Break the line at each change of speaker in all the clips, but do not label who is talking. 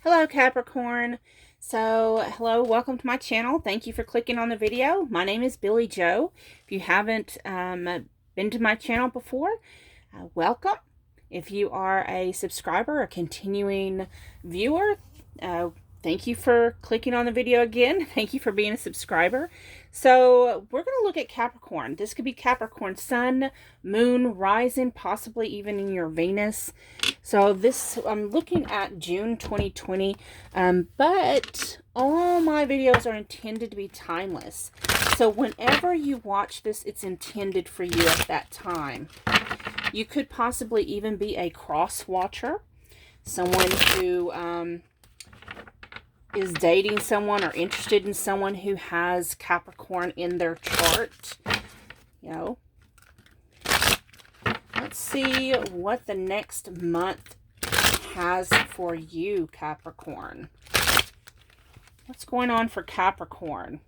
Hello Capricorn. Hello, welcome to my channel. Thank you for clicking on the video. My name is Billy Joe. If you haven't been to my channel before, welcome. If you are a subscriber, a continuing viewer, thank you for clicking on the video again. Thank you for being a subscriber. So we're going to look at Capricorn. This could be Capricorn Sun, Moon, Rising, possibly even in your Venus. So this, I'm looking at June 2020, but all my videos are intended to be timeless. So whenever you watch this, it's intended for you at that time. You could possibly even be a cross watcher, someone who is dating someone or interested in someone who has Capricorn in their chart. Let's see what the next month has for you, Capricorn. What's going on for Capricorn?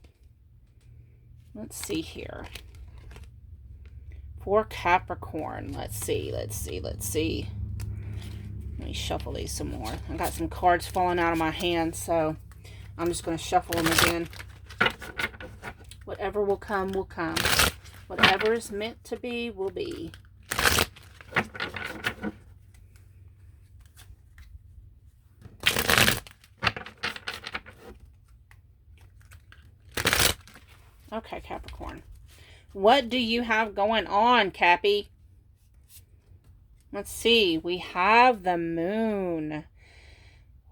Let's see here. For Capricorn, let's see. Let me shuffle these some more. I got some cards falling out of my hand, so I'm just going to shuffle them again. Whatever will come, will come. Whatever is meant to be, will be. Okay, Capricorn. What do you have going on, Cappy? Let's see. We have the moon.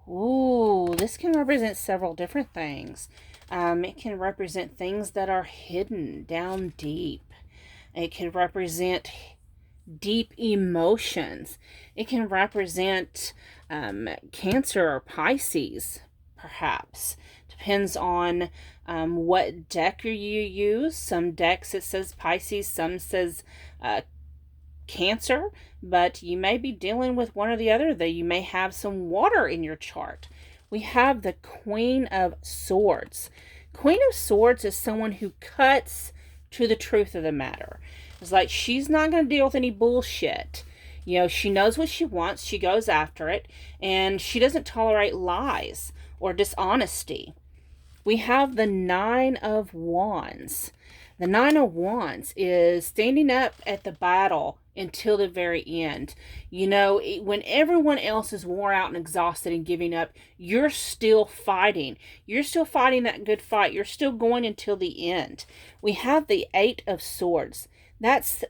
Ooh, this can represent several different things. It can represent things that are hidden down deep. It can represent deep emotions. It can represent Cancer or Pisces, perhaps. Depends on what deck you use. Some decks it says Pisces, some says Cancer, but you may be dealing with one or the other. That you may have some water in your chart. We have the Queen of Swords. Queen of Swords is someone who cuts to the truth of the matter. It's like she's not going to deal with any bullshit. You know, she knows what she wants. She goes after it, and she doesn't tolerate lies or dishonesty. We have the Nine of Wands. The Nine of Wands is standing up at the battle until the very end. You know, when everyone else is wore out and exhausted and giving up, you're still fighting. You're still fighting that good fight. You're still going until the end. We have the Eight of Swords. That's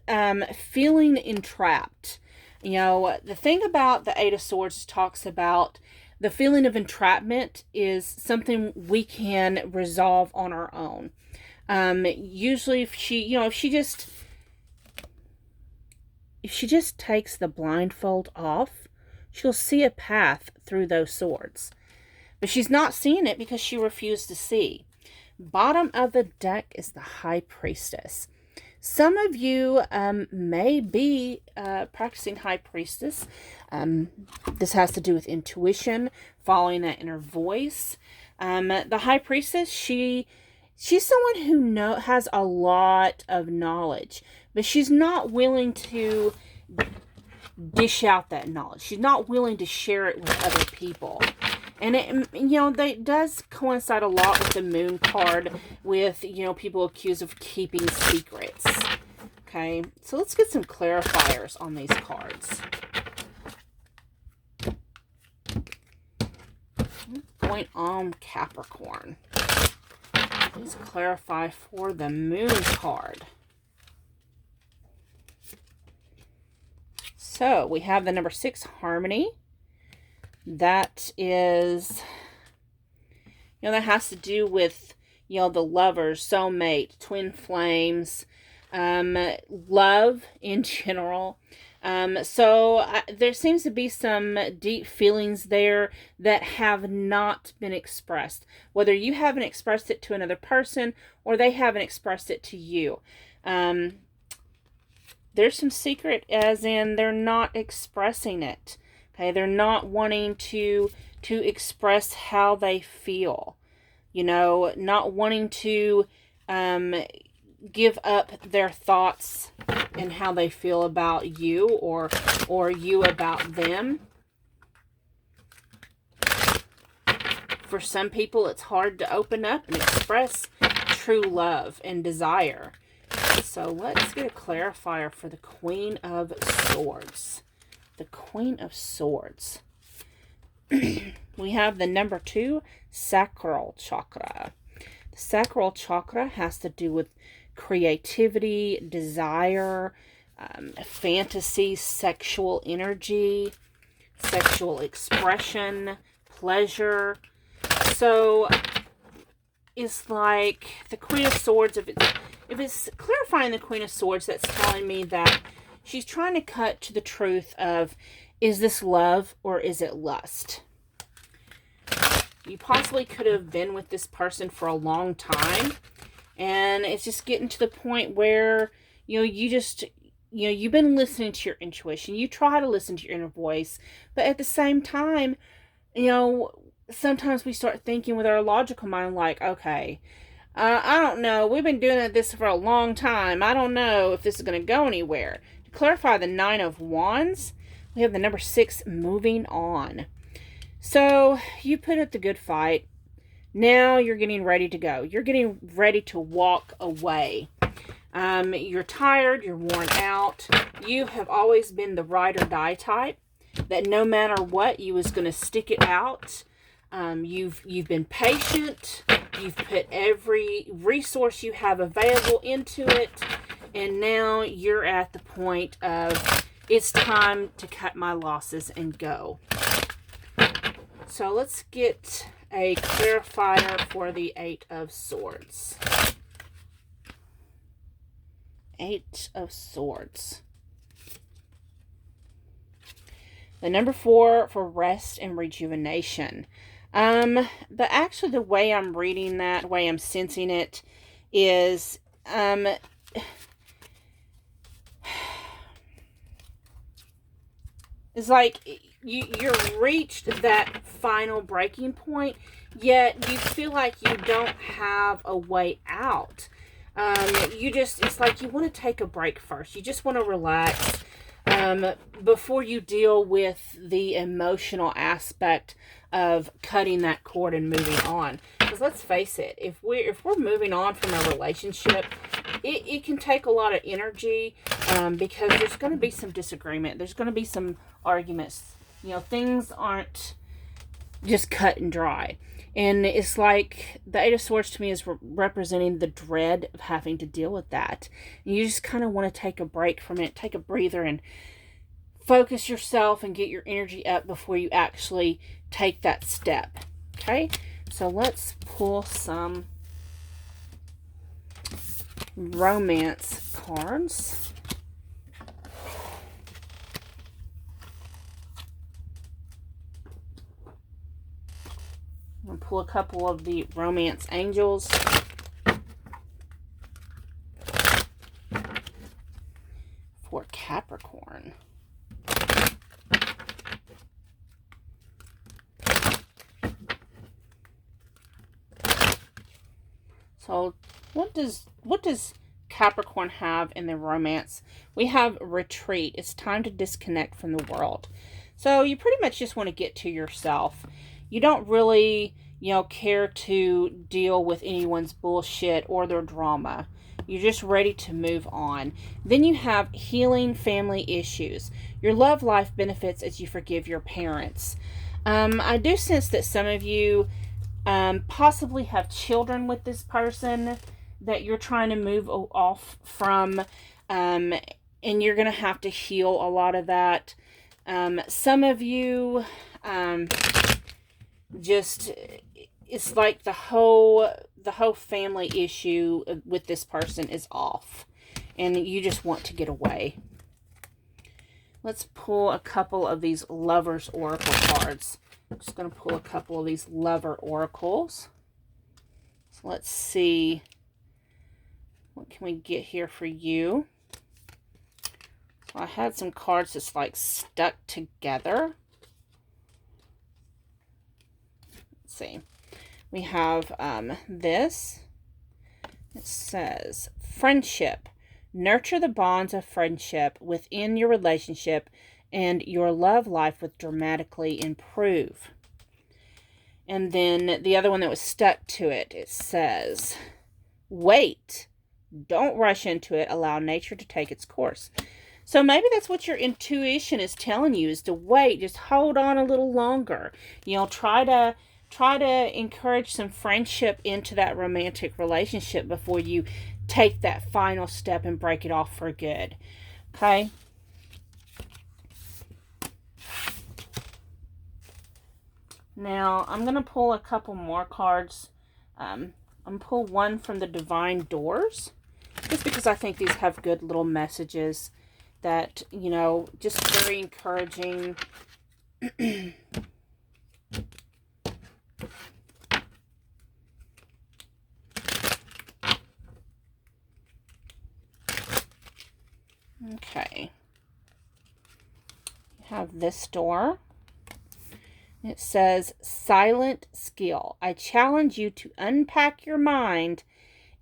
feeling entrapped. You know, the thing about the Eight of Swords talks about the feeling of entrapment is something we can resolve on our own. Usually if she just takes the blindfold off, she'll see a path through those swords. But she's not seeing it because she refused to see. Bottom of the deck is the High Priestess. Some of you may be practicing High Priestess. This has to do with intuition, following that inner voice. The High Priestess, she's someone who has a lot of knowledge, but she's not willing to dish out that knowledge. She's not willing to share it with other people. And that does coincide a lot with the Moon card, with, people accused of keeping secrets. Okay, so let's get some clarifiers on these cards. What's going on, Capricorn? Please clarify for the Moon card. So we have the number 6, Harmony. That is, that has to do with, the lovers, soulmate, twin flames, love in general. There seems to be some deep feelings there that have not been expressed. Whether you haven't expressed it to another person or they haven't expressed it to you. There's some secret, as in they're not expressing it. Okay, they're not wanting to express how they feel. Not wanting to give up their thoughts and how they feel about you or you about them. For some people, it's hard to open up and express true love and desire. So let's get a clarifier for the Queen of Swords. The Queen of Swords. We have the number 2, sacral chakra. The sacral chakra has to do with creativity, desire, fantasy, sexual energy, sexual expression, pleasure. So it's like the Queen of Swords. If it's clarifying the Queen of Swords, that's telling me that she's trying to cut to the truth of, is this love or is it lust? You possibly could have been with this person for a long time, and it's just getting to the point where, you've been listening to your intuition. You try to listen to your inner voice, but at the same time, sometimes we start thinking with our logical mind, like, okay, I don't know. We've been doing this for a long time. I don't know if this is going to go anywhere. To clarify the 9 of Wands, we have the number 6, moving on. So you put up the good fight. Now you're getting ready to go. You're getting ready to walk away. You're tired. You're worn out. You have always been the ride or die type, that no matter what, you was going to stick it out. You've been patient. You've put every resource you have available into it. And now you're at the point of, it's time to cut my losses and go. So let's get a clarifier for the 8 of Swords. 8 of Swords. The number 4 for rest and rejuvenation. Actually the way I'm reading that, the way I'm sensing it is, it's like you've reached that final breaking point, yet you feel like you don't have a way out. It's like you want to take a break first. You just want to relax before you deal with the emotional aspect of cutting that cord and moving on. Because let's face it, if we're moving on from a relationship, it can take a lot of energy, because there's going to be some disagreement. There's going to be some arguments. Things aren't just cut and dry. And it's like the 8 of Swords to me is representing the dread of having to deal with that. And you just kind of want to take a break from it, take a breather, and focus yourself and get your energy up before you actually take that step. Okay? So let's pull some romance cards. I'm going to pull a couple of the romance angels. For Capricorn. So what does Capricorn have in the romance? We have retreat. It's time to disconnect from the world. So you pretty much just want to get to yourself. You don't really, care to deal with anyone's bullshit or their drama. You're just ready to move on. Then you have healing family issues. Your love life benefits as you forgive your parents. I do sense that some of you possibly have children with this person that you're trying to move off from, and you're going to have to heal a lot of that. Some of you, it's like the whole family issue with this person is off, and you just want to get away. Let's pull a couple of these Lovers Oracle cards. I'm just going to pull a couple of these Lover Oracles. So let's see, what can we get here for you? So I had some cards that's like stuck together. Let's see. We have this. It says, friendship. Nurture the bonds of friendship within your relationship, and your love life will dramatically improve. And then the other one that was stuck to it, it says, wait, don't rush into it, allow nature to take its course. So maybe that's what your intuition is telling you, is to wait, just hold on a little longer. Try to encourage some friendship into that romantic relationship before you take that final step and break it off for good. Okay? Now, I'm going to pull a couple more cards. I'm going to pull one from the Divine Doors, just because I think these have good little messages that, just very encouraging. Okay. You have this door. It says, silent skill. I challenge you to unpack your mind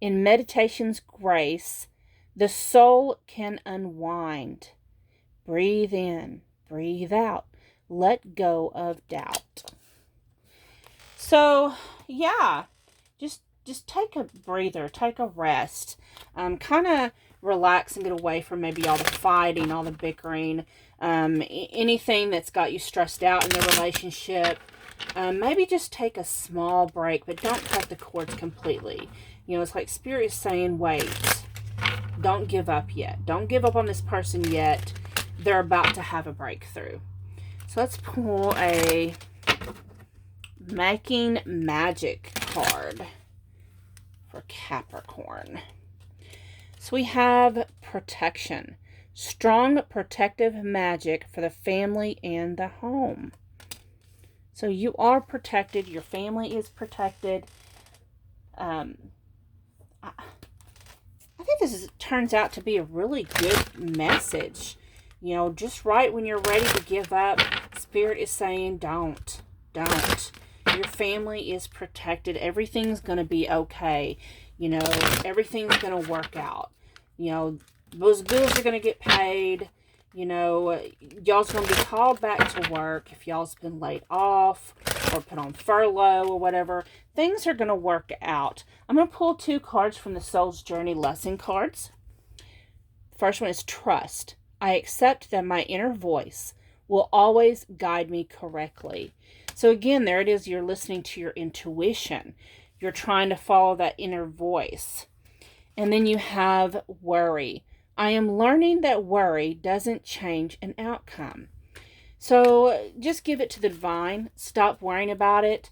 in meditation's grace. The soul can unwind. Breathe in, breathe out. Let go of doubt. So, yeah, just take a breather, take a rest. Kind of relax and get away from maybe all the fighting, all the bickering, anything that's got you stressed out in the relationship. Maybe just take a small break, but don't cut the cords completely. It's like Spirit is saying, wait, don't give up yet. Don't give up on this person yet. They're about to have a breakthrough. So let's pull a Making Magic card for Capricorn. So we have protection. Strong protective magic for the family and the home. So you are protected. Your family is protected. I think this turns out to be a really good message. Just right when you're ready to give up, Spirit is saying, don't. Your family is protected. Everything's going to be okay. Everything's going to work out. Those bills are going to get paid. Y'all's going to be called back to work if y'all's been laid off or put on furlough or whatever. Things are going to work out. I'm going to pull 2 cards from the Soul's Journey lesson cards. First one is trust. I accept that my inner voice will always guide me correctly. So again, there it is. You're listening to your intuition. You're trying to follow that inner voice. And then you have worry. I am learning that worry doesn't change an outcome. So just give it to the divine. Stop worrying about it.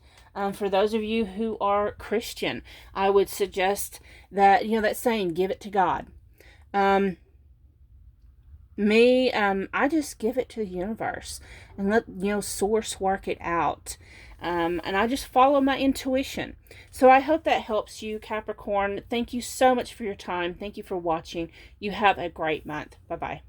For those of you who are Christian, I would suggest that, that saying, give it to God. I just give it to the universe and let, Source work it out. And I just follow my intuition. So I hope that helps you, Capricorn. Thank you so much for your time. Thank you for watching. You have a great month. Bye-bye.